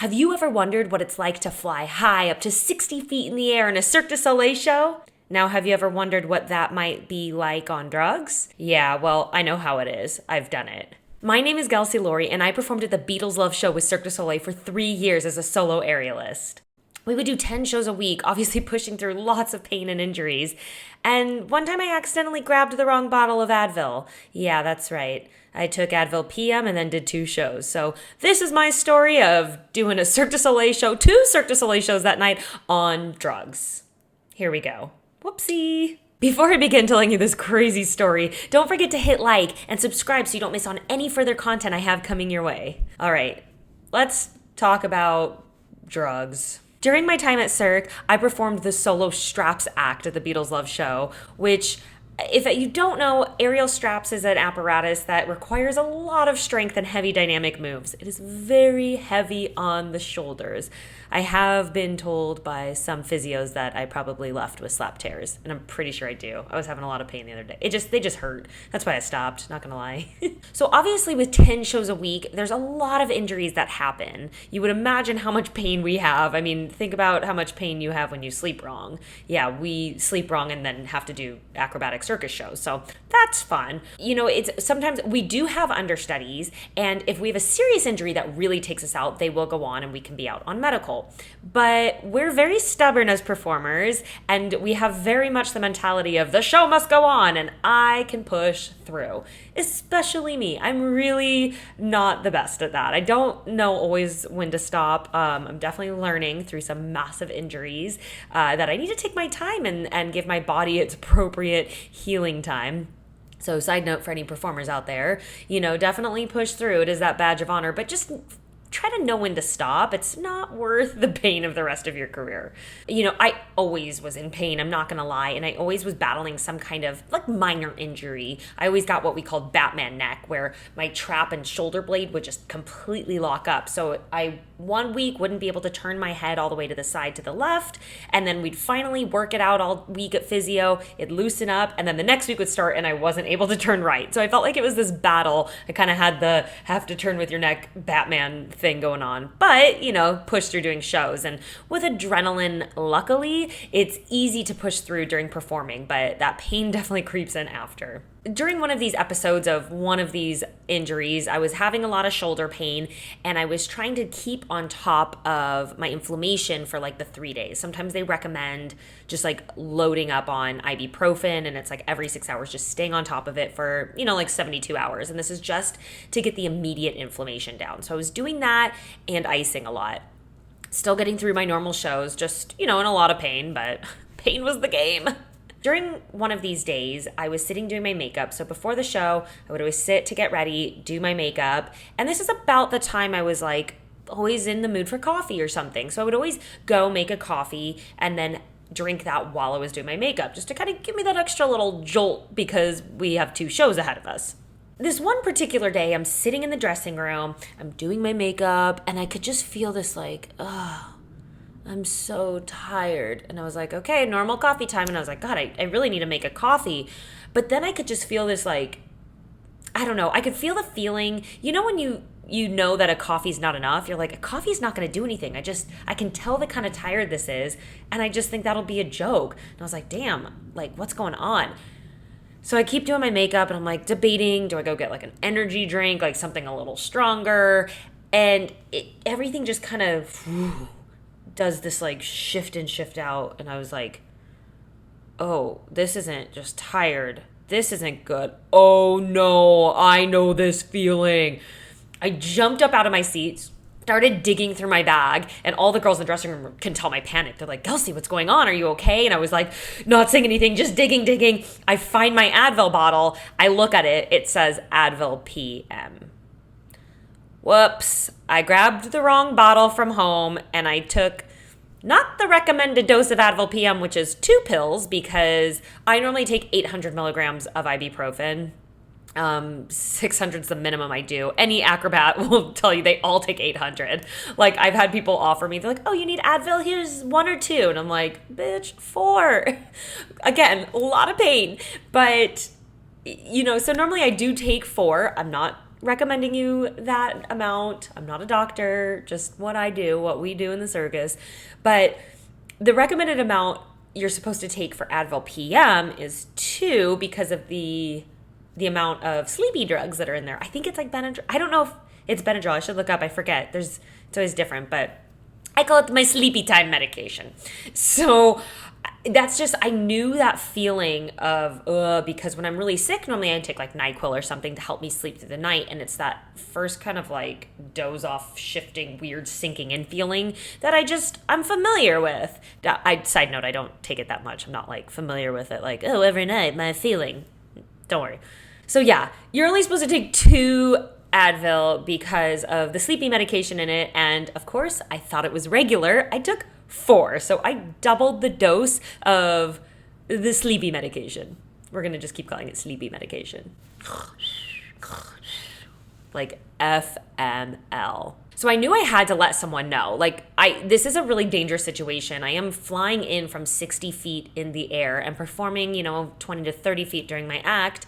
Have you ever wondered what it's like to fly high up to 60 feet in the air in a Cirque du Soleil show? Now, have you ever wondered what that might be like on drugs? Yeah, well, I know how it is. I've done it. My name is Gelsey Laurie, and I performed at the Beatles Love Show with Cirque du Soleil for 3 years as a solo aerialist. We would do 10 shows a week, obviously pushing through lots of pain and injuries. And one time I accidentally grabbed the wrong bottle of Advil. Yeah, that's right. I took Advil PM and then did 2 shows. So this is my story of doing a Cirque du Soleil show, 2 Cirque du Soleil shows that night on drugs. Here we go. Whoopsie. Before I begin telling you this crazy story, don't forget to hit like and subscribe so you don't miss on any further content I have coming your way. All right, let's talk about drugs. During my time at Cirque, I performed the solo straps act at the Beatles Love Show, which, if you don't know, aerial straps is an apparatus that requires a lot of strength and heavy dynamic moves. It is very heavy on the shoulders. I have been told by some physios that I probably left with slap tears, and I'm pretty sure I do. I was having a lot of pain the other day. They just hurt. That's why I stopped, not gonna lie. So obviously with 10 shows a week, there's a lot of injuries that happen. You would imagine how much pain we have. I mean, think about how much pain you have when you sleep wrong. Yeah, we sleep wrong and then have to do acrobatic circus shows. So that's fun. You know, it's sometimes we do have understudies, and if we have a serious injury that really takes us out, they will go on and we can be out on medical. But we're very stubborn as performers, and we have very much the mentality of the show must go on, and I can push through. Especially me. I'm really not the best at that. I don't know always when to stop. I'm definitely learning through some massive injuries that I need to take my time and give my body its appropriate healing time. So side note for any performers out there, definitely push through. It is that badge of honor, but just try to know when to stop. It's not worth the pain of the rest of your career. I always was in pain, I'm not gonna lie, and I always was battling some kind of minor injury. I always got what we called Batman neck, where my trap and shoulder blade would just completely lock up. So I, one week, wouldn't be able to turn my head all the way to the side to the left, and then we'd finally work it out all week at physio, it'd loosen up, and then the next week would start and I wasn't able to turn right. So I felt like it was this battle. I kind of had the have to turn with your neck Batman thing going on, but push through doing shows. And with adrenaline, luckily, it's easy to push through during performing, but that pain definitely creeps in after. During one of these episodes of one of these injuries, I was having a lot of shoulder pain, and I was trying to keep on top of my inflammation for the 3 days. Sometimes they recommend just loading up on ibuprofen, and it's every 6 hours, just staying on top of it for 72 hours. And this is just to get the immediate inflammation down. So I was doing that and icing a lot. Still getting through my normal shows, just in a lot of pain, but pain was the game. During one of these days, I was sitting doing my makeup. So before the show, I would always sit to get ready, do my makeup. And this is about the time I was always in the mood for coffee or something. So I would always go make a coffee and then drink that while I was doing my makeup, just to kind of give me that extra little jolt because we have 2 shows ahead of us. This one particular day, I'm sitting in the dressing room, I'm doing my makeup, and I could just feel this I'm so tired. And I was like, okay, normal coffee time. And I was like, God, I really need to make a coffee. But then I could just feel this I don't know. I could feel the feeling, when you know that a coffee's not enough, you're like, a coffee's not going to do anything. I can tell the kind of tired this is. And I just think that'll be a joke. And I was like, damn, what's going on? So I keep doing my makeup and I'm debating, do I go get an energy drink, something a little stronger? And everything just kind of does this shift and shift out. And I was like, oh, this isn't just tired. This isn't good. Oh no, I know this feeling. I jumped up out of my seat, started digging through my bag, and all the girls in the dressing room can tell my panic. They're like, Gelsey, what's going on? Are you okay? And I was not saying anything, just digging. I find my Advil bottle. I look at it. It says Advil PM. Whoops. I grabbed the wrong bottle from home, and I took not the recommended dose of Advil PM, which is 2 pills, because I normally take 800 milligrams of ibuprofen. 600 is the minimum I do. Any acrobat will tell you they all take 800. I've had people offer me, they're like, oh, you need Advil? Here's 1 or 2. And I'm like, bitch, 4. Again, a lot of pain. But, so normally I do take 4. I'm not recommending you that amount. I'm not a doctor, just what I do, what we do in the circus. But the recommended amount you're supposed to take for Advil PM is 2 because of the amount of sleepy drugs that are in there. I think it's like Benadryl. I don't know if it's Benadryl. I should look up. I forget. It's always different, but I call it my sleepy time medication. So that's just, I knew that feeling of, because when I'm really sick, normally I take like NyQuil or something to help me sleep through the night. And it's that first kind of like doze off, shifting, weird sinking in feeling that I'm familiar with. Side note, I don't take it that much. I'm not like familiar with it. Like, every night, my feeling. Don't worry. So yeah, you're only supposed to take 2 Advil because of the sleeping medication in it. And of course, I thought it was regular. I took 4. So I doubled the dose of the sleepy medication. We're going to just keep calling it sleepy medication. Like FML. So I knew I had to let someone know. This is a really dangerous situation. I am flying in from 60 feet in the air and performing, 20 to 30 feet during my act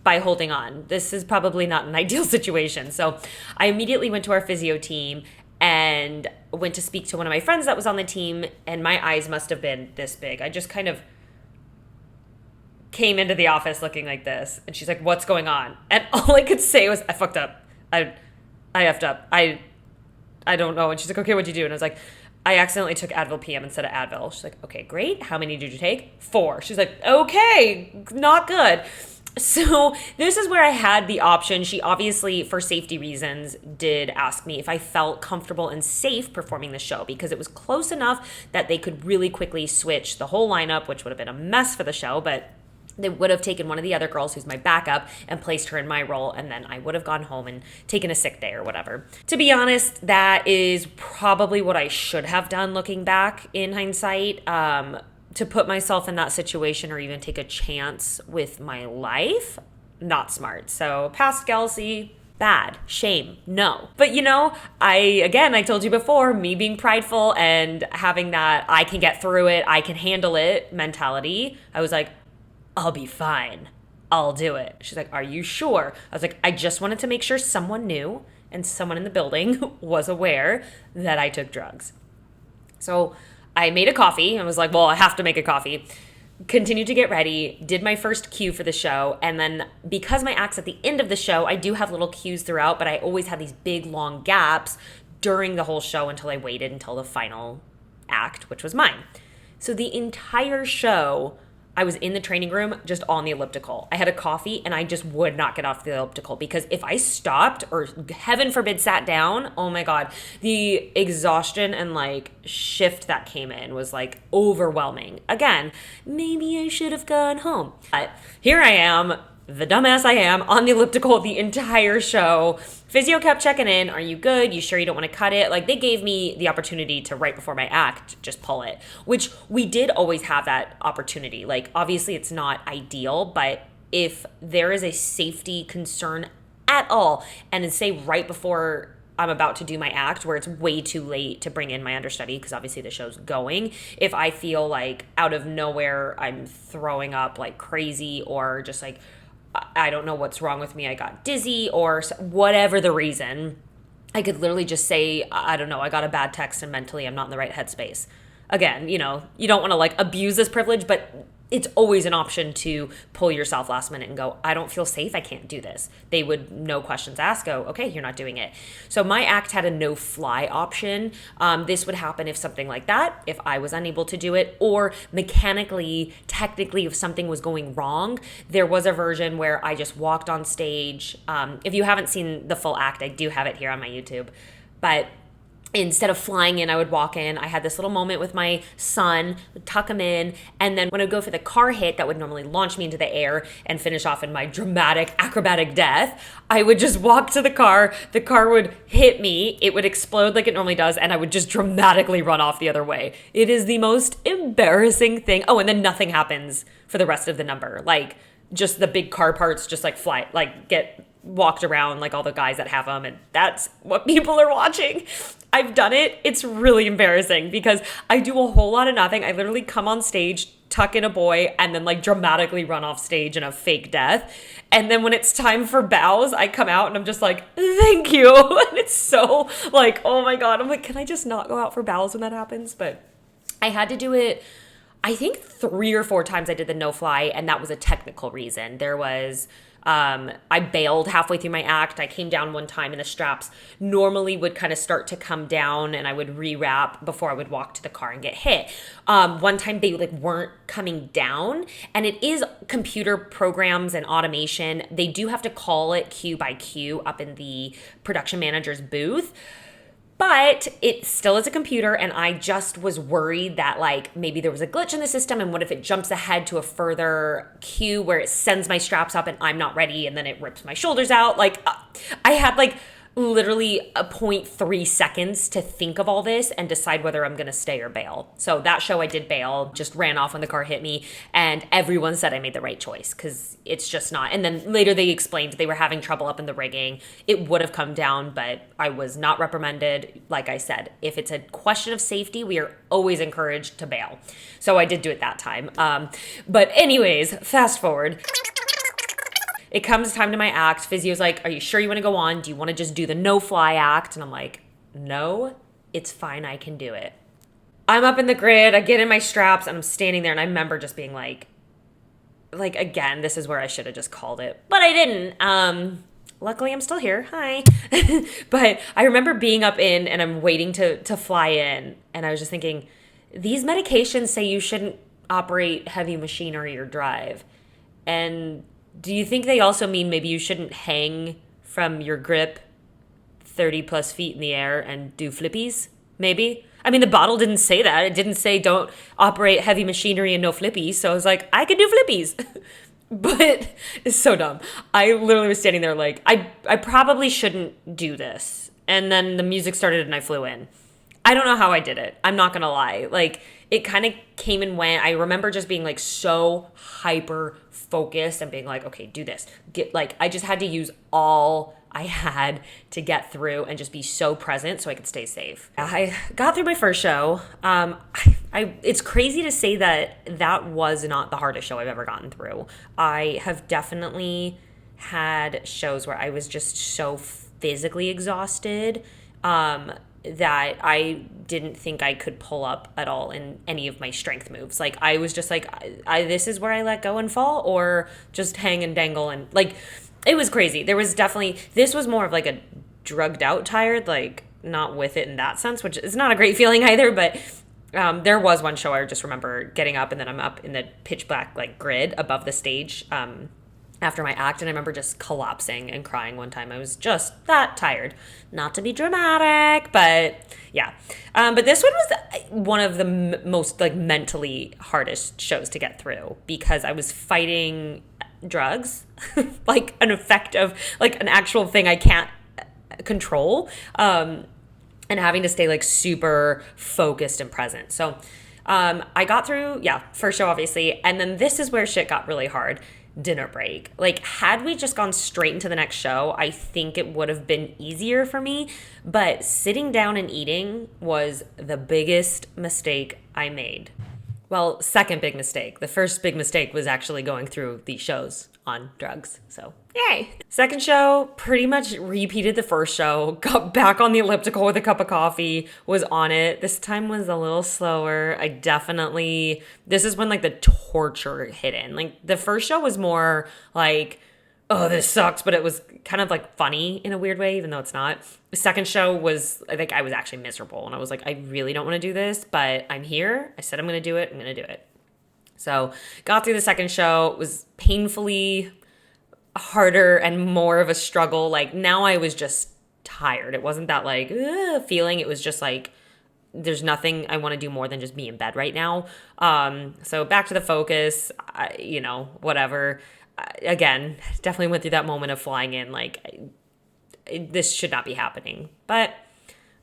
by holding on. This is probably not an ideal situation. So I immediately went to our physio team and went to speak to one of my friends that was on the team, and my eyes must have been this big. I just kind of came into the office looking like this, and she's like, "What's going on?" And all I could say was, "I fucked up. I effed up. I don't know." And she's like, "Okay, what'd you do?" And I was like, "I accidentally took Advil PM instead of Advil." She's like, "Okay, great. How many did you take?" 4. She's like, "Okay, not good." So this is where I had the option. She obviously, for safety reasons, did ask me if I felt comfortable and safe performing the show, because it was close enough that they could really quickly switch the whole lineup, which would have been a mess for the show, but they would have taken one of the other girls who's my backup and placed her in my role, and then I would have gone home and taken a sick day or whatever. To be honest, that is probably what I should have done looking back in hindsight. To put myself in that situation or even take a chance with my life, not smart. So past Gelsey, bad, shame, no. But I told you before, me being prideful and having that I can get through it, I can handle it mentality, I was like, I'll be fine. I'll do it. She's like, "Are you sure?" I was like, I just wanted to make sure someone knew and someone in the building was aware that I took drugs. So I made a coffee and was like, well, I have to make a coffee. Continued to get ready, did my first cue for the show. And then because my act's at the end of the show, I do have little cues throughout, but I always had these big, long gaps during the whole show until I waited until the final act, which was mine. So the entire show, I was in the training room just on the elliptical. I had a coffee and I just would not get off the elliptical, because if I stopped or heaven forbid sat down, oh my God, the exhaustion and shift that came in was overwhelming. Again, maybe I should have gone home. But here I am, the dumbass I am, on the elliptical the entire show. Physio kept checking in. "Are you good? You sure you don't want to cut it?" They gave me the opportunity to, right before my act, just pull it, which we did always have that opportunity. Obviously it's not ideal, but if there is a safety concern at all, and say right before I'm about to do my act where it's way too late to bring in my understudy, because obviously the show's going, if I feel out of nowhere I'm throwing up like crazy, or just I don't know what's wrong with me, I got dizzy, or whatever the reason, I could literally just say, I don't know, I got a bad text and mentally I'm not in the right headspace. Again, you don't want to abuse this privilege, but it's always an option to pull yourself last minute and go, I don't feel safe, I can't do this. They would, no questions asked, go, okay, you're not doing it. So my act had a no-fly option. This would happen if something like that, if I was unable to do it, or mechanically, technically, if something was going wrong. There was a version where I just walked on stage. If you haven't seen the full act, I do have it here on my YouTube. But instead of flying in, I would walk in. I had this little moment with my son, would tuck him in, and then when I would go for the car hit that would normally launch me into the air and finish off in my dramatic acrobatic death, I would just walk to the car would hit me, it would explode like it normally does, and I would just dramatically run off the other way. It is the most embarrassing thing. Oh, and then nothing happens for the rest of the number. Just the big car parts just fly, get walked around like all the guys that have them, and that's what people are watching. I've done it. It's really embarrassing because I do a whole lot of nothing. I literally come on stage, tuck in a boy, and then like dramatically run off stage in a fake death. And then when it's time for bows, I come out and I'm just like, thank you. And it's so like, oh my God. I'm like, can I just not go out for bows when that happens? But I had to do it, I think 3 or 4 times I did the no fly, and that was a technical reason. There was, I bailed halfway through my act. I came down one time and the straps normally would kind of start to come down, and I would rewrap before I would walk to the car and get hit. One time they like weren't coming down, and it is computer programs and automation. They do have to call it cue by cue up in the production manager's booth. But it still is a computer, and I just was worried that like maybe there was a glitch in the system, and what if it jumps ahead to a further cue where it sends my straps up and I'm not ready, and then it rips my shoulders out. Like I had like literally a 0.3 seconds to think of all this and decide whether I'm going to stay or bail. So that show I did bail, just ran off when the car hit me, and everyone said I made the right choice because it's just not. And then later they explained they were having trouble up in the rigging. It would have come down, but I was not reprimanded. Like I said, if it's a question of safety, we are always encouraged to bail. So I did do it that time. But anyways, fast forward. It comes time to my act. Physio's like, are you sure you want to go on? Do you want to just do the no fly act? And I'm like, no, it's fine. I can do it. I'm up in the grid. I get in my straps and I'm standing there. And I remember just being like, again, this is where I should have just called it. But I didn't. Luckily, I'm still here. Hi. But I remember being up in and I'm waiting to fly in. And I was just thinking, these medications say you shouldn't operate heavy machinery or drive. And do you think they also mean maybe you shouldn't hang from your grip 30 plus feet in the air and do flippies? Maybe. I mean, the bottle didn't say that. It didn't say don't operate heavy machinery and no flippies. So I was like, I could do flippies. But it's so dumb. I literally was standing there like, I probably shouldn't do this. And then the music started and I flew in. I don't know how I did it. I'm not going to lie. Like, it kind of came and went. I remember just being like so hyper focused and being like, okay, do this. I just had to use all I had to get through and just be so present so I could stay safe. I got through my first show. It's crazy to say that was not the hardest show I've ever gotten through. I have definitely had shows where I was just so physically exhausted, that I didn't think I could pull up at all in any of my strength moves. Like, I was just like, this is where I let go and fall, or just hang and dangle. And like, it was crazy. There was definitely, this was more of like a drugged out tired, like not with it in that sense, which is not a great feeling either. But there was one show I just remember getting up and then I'm up in the pitch black like grid above the stage, after my act, and I remember just collapsing and crying one time. I was just that tired. Not to be dramatic, but yeah. But this one was one of the most like mentally hardest shows to get through because I was fighting drugs, like an effect of like an actual thing I can't control, and having to stay like super focused and present. So I got through, first show obviously, and then this is where shit got really hard. Dinner break. Like, had we just gone straight into the next show, I think it would have been easier for me, but sitting down and eating was the biggest mistake I made. Well, second big mistake. The first big mistake was actually going through these shows on drugs. So, yay. Second show, pretty much repeated the first show, got back on the elliptical with a cup of coffee, was on it. This time was a little slower. This is when like the torture hit in. Like, the first show was more like, oh, this sucks, but it was kind of like funny in a weird way, even though it's not. The second show was, I think I was actually miserable, and I was like, I really don't want to do this, but I'm here. I said I'm going to do it. I'm going to do it. So got through the second show. It was painfully harder and more of a struggle. Like, now I was just tired. It wasn't that like feeling. It was just like, there's nothing I want to do more than just be in bed right now. So back to the focus, whatever. Again, definitely went through that moment of flying in. Like, this should not be happening. But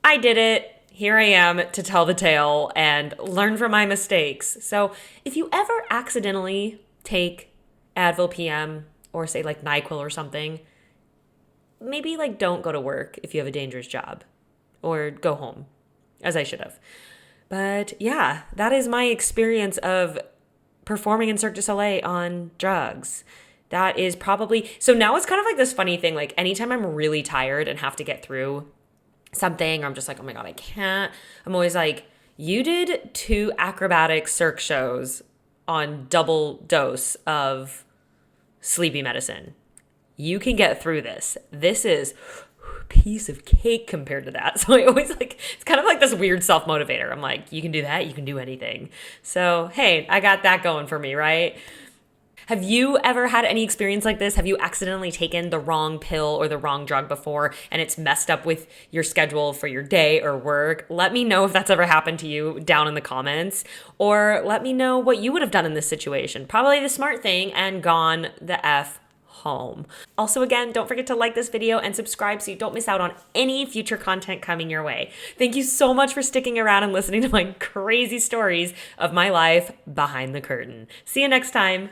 I did it. Here I am to tell the tale and learn from my mistakes. So if you ever accidentally take Advil PM or say like NyQuil or something, maybe like don't go to work if you have a dangerous job, or go home, as I should have. But yeah, that is my experience of performing in Cirque du Soleil on drugs. That is probably, so now it's kind of like this funny thing, like anytime I'm really tired and have to get through something, or I'm just like, oh my God, I can't. I'm always like, you did 2 acrobatic Cirque shows on double dose of sleepy medicine. You can get through this. This is a piece of cake compared to that. So I always like, it's kind of like this weird self-motivator. I'm like, you can do that, you can do anything. So hey, I got that going for me, right? Have you ever had any experience like this? Have you accidentally taken the wrong pill or the wrong drug before and it's messed up with your schedule for your day or work? Let me know if that's ever happened to you down in the comments, or let me know what you would have done in this situation. Probably the smart thing and gone the F home. Also, again, don't forget to like this video and subscribe so you don't miss out on any future content coming your way. Thank you so much for sticking around and listening to my crazy stories of my life behind the curtain. See you next time.